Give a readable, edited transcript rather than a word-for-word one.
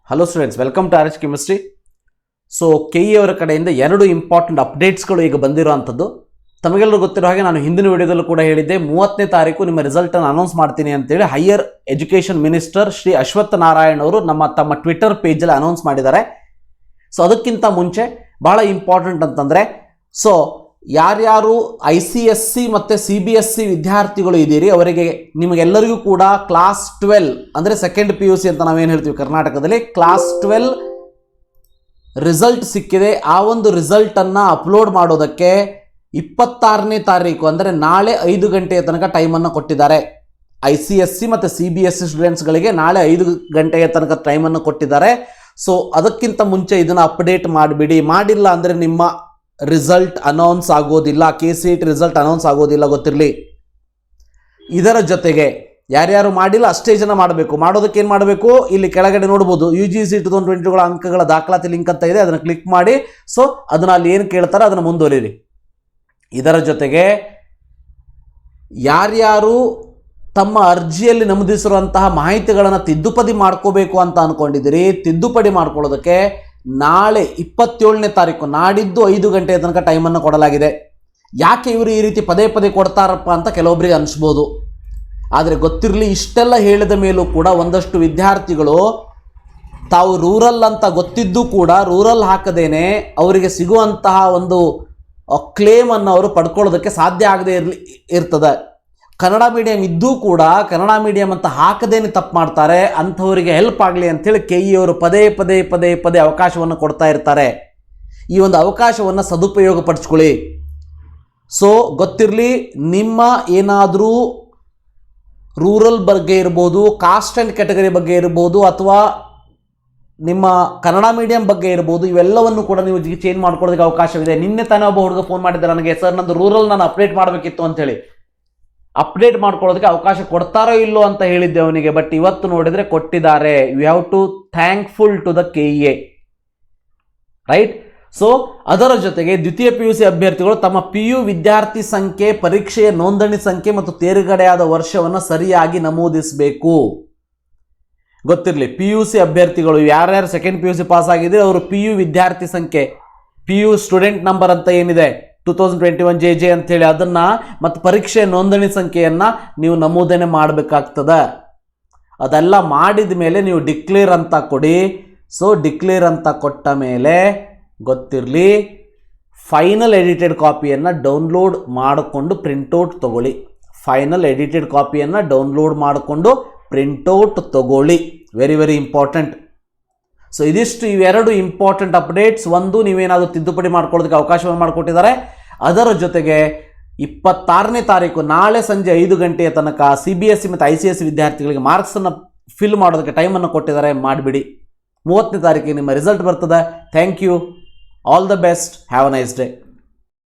Hello students, welcome to RHchemistry. So KE ಅವರ ಕಡೆಯಿಂದ ಎರಡು ಇಂಪಾರ್ಟೆಂಟ್ ಅಪ್ಡೇಟ್ಸ್ಗಳು ಈಗ ಬಂದಿರುವಂಥದ್ದು. ತಮಗೆಲ್ಲರೂ ಗೊತ್ತಿರೋ ಹಾಗೆ ನಾನು ಹಿಂದಿನ ವಿಡಿಯೋದಲ್ಲೂ ಕೂಡ ಹೇಳಿದ್ದೆ, 30ನೇ ತಾರೀಕು ನಿಮ್ಮ ರಿಸಲ್ಟನ್ನು ಅನೌನ್ಸ್ ಮಾಡ್ತೀನಿ ಅಂತೇಳಿ higher education minister Shri Ashwath Narayan ಅವರು ತಮ್ಮ ಟ್ವಿಟರ್ ಪೇಜಲ್ಲಿ ಅನೌನ್ಸ್ ಮಾಡಿದ್ದಾರೆ. ಸೊ ಅದಕ್ಕಿಂತ ಮುಂಚೆ ಬಹಳ ಇಂಪಾರ್ಟೆಂಟ್ ಅಂತಂದರೆ, ಸೊ ಯಾರ್ಯಾರು ICSC ಮತ್ತು CBSE ವಿದ್ಯಾರ್ಥಿಗಳು ಇದ್ದೀರಿ ಅವರಿಗೆ ನಿಮಗೆಲ್ಲರಿಗೂ ಕೂಡ ಕ್ಲಾಸ್ 12 ಅಂದರೆ ಸೆಕೆಂಡ್ PUC ಅಂತ ನಾವೇನು ಹೇಳ್ತೀವಿ ಕರ್ನಾಟಕದಲ್ಲಿ, ಕ್ಲಾಸ್ 12 ರಿಸಲ್ಟ್ ಸಿಕ್ಕಿದೆ. ಆ ಒಂದು ರಿಸಲ್ಟನ್ನು ಅಪ್ಲೋಡ್ ಮಾಡೋದಕ್ಕೆ 26ನೇ ತಾರೀಕು ಅಂದರೆ ನಾಳೆ 5 ಗಂಟೆಯ ತನಕ ಟೈಮನ್ನು ಕೊಟ್ಟಿದ್ದಾರೆ. ICSC ಮತ್ತು CBSE ಸ್ಟೂಡೆಂಟ್ಸ್ಗಳಿಗೆ ನಾಳೆ 5 ಗಂಟೆಯ ತನಕ ಟೈಮನ್ನು ಕೊಟ್ಟಿದ್ದಾರೆ. ಸೊ ಅದಕ್ಕಿಂತ ಮುಂಚೆ ಇದನ್ನು ಅಪ್ಡೇಟ್ ಮಾಡಿಬಿಡಿ. ಮಾಡಿಲ್ಲ ಅಂದರೆ ನಿಮ್ಮ ರಿಸಲ್ಟ್ ಅನೌನ್ಸ್ ಆಗೋದಿಲ್ಲ, Kcet ರಿಸಲ್ಟ್ ಅನೌನ್ಸ್ ಆಗೋದಿಲ್ಲ, ಗೊತ್ತಿರಲಿ. ಇದರ ಜೊತೆಗೆ ಯಾರ್ಯಾರು ಮಾಡಿಲ್ಲ ಅಷ್ಟೇ ಜನ ಮಾಡಬೇಕು. ಮಾಡೋದಕ್ಕೆ ಏನು ಮಾಡಬೇಕು, ಇಲ್ಲಿ ಕೆಳಗಡೆ ನೋಡ್ಬೋದು UGC 2020 ಅಂಕಗಳ ದಾಖಲಾತಿ ಲಿಂಕ್ ಅಂತ ಇದೆ, ಅದನ್ನು ಕ್ಲಿಕ್ ಮಾಡಿ. ಸೊ ಅದನ್ನು ಅಲ್ಲಿ ಏನು ಕೇಳ್ತಾರೆ ಅದನ್ನು ಮುಂದುವರಿರಿ. ಇದರ ಜೊತೆಗೆ ಯಾರ್ಯಾರು ತಮ್ಮ ಅರ್ಜಿಯಲ್ಲಿ ನಮೂದಿಸಿರುವಂತಹ ಮಾಹಿತಿಗಳನ್ನು ತಿದ್ದುಪಡಿ ಮಾಡ್ಕೋಬೇಕು ಅಂತ ಅಂದ್ಕೊಂಡಿದ್ದೀರಿ, ತಿದ್ದುಪಡಿ ಮಾಡ್ಕೊಳ್ಳೋದಕ್ಕೆ ನಾಳೆ 27ನೇ ತಾರೀಕು ನಾಡಿದ್ದು 5 ಗಂಟೆಯ ತನಕ ಟೈಮನ್ನು ಕೊಡಲಾಗಿದೆ. ಯಾಕೆ ಇವರು ಈ ರೀತಿ ಪದೇ ಪದೇ ಕೊಡ್ತಾರಪ್ಪ ಅಂತ ಕೆಲವೊಬ್ಬರಿಗೆ ಅನಿಸ್ಬೋದು. ಆದರೆ ಗೊತ್ತಿರಲಿ, ಇಷ್ಟೆಲ್ಲ ಹೇಳಿದ ಮೇಲೂ ಕೂಡ ಒಂದಷ್ಟು ವಿದ್ಯಾರ್ಥಿಗಳು ತಾವು ರೂರಲ್ ಅಂತ ಗೊತ್ತಿದ್ದು ಕೂಡ ರೂರಲ್ ಹಾಕದೇನೆ ಅವರಿಗೆ ಸಿಗುವಂತಹ ಒಂದು ಕ್ಲೇಮನ್ನು ಅವರು ಪಡ್ಕೊಳ್ಳೋದಕ್ಕೆ ಸಾಧ್ಯ ಆಗದೆ ಇರ್ತದೆ. ಕನ್ನಡ ಮೀಡಿಯಂ ಇದ್ದೂ ಕೂಡ ಕನ್ನಡ ಮೀಡಿಯಂ ಅಂತ ಹಾಕದೇನೆ ತಪ್ಪು ಮಾಡ್ತಾರೆ. ಅಂಥವರಿಗೆ ಹೆಲ್ಪ್ ಆಗಲಿ ಅಂಥೇಳಿ KE ಅವರು ಪದೇ ಪದೇ ಪದೇ ಪದೇ ಅವಕಾಶವನ್ನು ಕೊಡ್ತಾ ಇರ್ತಾರೆ. ಈ ಒಂದು ಅವಕಾಶವನ್ನು ಸದುಪಯೋಗ ಪಡಿಸ್ಕೊಳ್ಳಿ. ಸೊ ಗೊತ್ತಿರಲಿ, ನಿಮ್ಮ ಏನಾದರೂ ರೂರಲ್ ಬಗ್ಗೆ ಇರ್ಬೋದು, ಕಾಸ್ಟ್ ಆ್ಯಂಡ್ ಕ್ಯಾಟಗರಿ ಬಗ್ಗೆ ಇರ್ಬೋದು, ಅಥವಾ ನಿಮ್ಮ ಕನ್ನಡ ಮೀಡಿಯಂ ಬಗ್ಗೆ ಇರ್ಬೋದು, ಇವೆಲ್ಲವನ್ನು ಕೂಡ ನೀವು ಚೇಂಜ್ ಮಾಡ್ಕೊಳ್ಳೋದಕ್ಕೆ ಅವಕಾಶವಿದೆ. ನಿನ್ನೆ ತಾನೇ ಒಬ್ಬ ಹುಡುಗ ಫೋನ್ ಮಾಡಿದ್ದೆ ನನಗೆ, ಸರ್ ನಂದು ರೂರಲ್ ನಾನು ಅಪ್ಡೇಟ್ ಮಾಡಬೇಕಿತ್ತು ಅಂಥೇಳಿ. ಅಪ್ಡೇಟ್ ಮಾಡ್ಕೊಳ್ಳೋದಕ್ಕೆ ಅವಕಾಶ ಕೊಡ್ತಾರೋ ಇಲ್ಲೋ ಅಂತ ಹೇಳಿದ್ದೆ ಅವನಿಗೆ, ಬಟ್ ಇವತ್ತು ನೋಡಿದರೆ ಕೊಟ್ಟಿದ್ದಾರೆ. You have to thankful to the KE, right. So ಅದರ ಜೊತೆಗೆ ದ್ವಿತೀಯ PUC ಅಭ್ಯರ್ಥಿಗಳು ತಮ್ಮ PU ವಿದ್ಯಾರ್ಥಿ ಸಂಖ್ಯೆ, ಪರೀಕ್ಷೆಯ ನೋಂದಣಿ ಸಂಖ್ಯೆ ಮತ್ತು ತೇರ್ಗಡೆಯಾದ ವರ್ಷವನ್ನು ಸರಿಯಾಗಿ ನಮೂದಿಸಬೇಕು. ಗೊತ್ತಿರಲಿ, PUC ಅಭ್ಯರ್ಥಿಗಳು ಯಾರ್ಯಾರು ಸೆಕೆಂಡ್ PUC ಪಾಸ್ ಆಗಿದ್ರೆ ಅವರು PU ವಿದ್ಯಾರ್ಥಿ ಸಂಖ್ಯೆ, PU ಸ್ಟೂಡೆಂಟ್ ನಂಬರ್ ಅಂತ ಏನಿದೆ 2021 JJ ಅಂಥೇಳಿ ಅದನ್ನು ಮತ್ತು ಪರೀಕ್ಷೆಯ ನೋಂದಣಿ ಸಂಖ್ಯೆಯನ್ನು ನೀವು ನಮೂದನೆ ಮಾಡಬೇಕಾಗ್ತದೆ. ಅದೆಲ್ಲ ಮಾಡಿದ ಮೇಲೆ ನೀವು ಡಿಕ್ಲೇರ್ ಅಂತ ಕೊಡಿ. ಸೊ ಡಿಕ್ಲೇರ್ ಅಂತ ಕೊಟ್ಟ ಮೇಲೆ ಗೊತ್ತಿರಲಿ, ಫೈನಲ್ ಎಡಿಟೆಡ್ ಕಾಪಿಯನ್ನು ಡೌನ್ಲೋಡ್ ಮಾಡಿಕೊಂಡು ಪ್ರಿಂಟೌಟ್ ತೊಗೊಳ್ಳಿ. ಫೈನಲ್ ಎಡಿಟೆಡ್ ಕಾಪಿಯನ್ನು ಡೌನ್ಲೋಡ್ ಮಾಡಿಕೊಂಡು ಪ್ರಿಂಟೌಟ್ ತೊಗೊಳ್ಳಿ. Very very important. ಸೊ ಇದಿಷ್ಟು ಇವೆರಡು ಇಂಪಾರ್ಟೆಂಟ್ ಅಪ್ಡೇಟ್ಸ್. ಒಂದು, ನೀವೇನಾದರೂ ತಿದ್ದುಪಡಿ ಮಾಡ್ಕೊಳ್ಳೋದಕ್ಕೆ ಅವಕಾಶವನ್ನು ಮಾಡಿಕೊಟ್ಟಿದ್ದಾರೆ. ಅದರ ಜೊತೆಗೆ 26ನೇ ತಾರೀಕು ನಾಳೆ ಸಂಜೆ 5 ಗಂಟೆಯ ತನಕ CBSE ಮತ್ತು ICSE ವಿದ್ಯಾರ್ಥಿಗಳಿಗೆ ಮಾರ್ಕ್ಸನ್ನು ಫಿಲ್ ಮಾಡೋದಕ್ಕೆ ಟೈಮನ್ನು ಕೊಟ್ಟಿದ್ದಾರೆ. ಮಾಡಿಬಿಡಿ. 30ನೇ ತಾರೀಕಿಗೆ ನಿಮ್ಮ ರಿಸಲ್ಟ್ ಬರ್ತದೆ. Thank you. All the best. Have a nice day.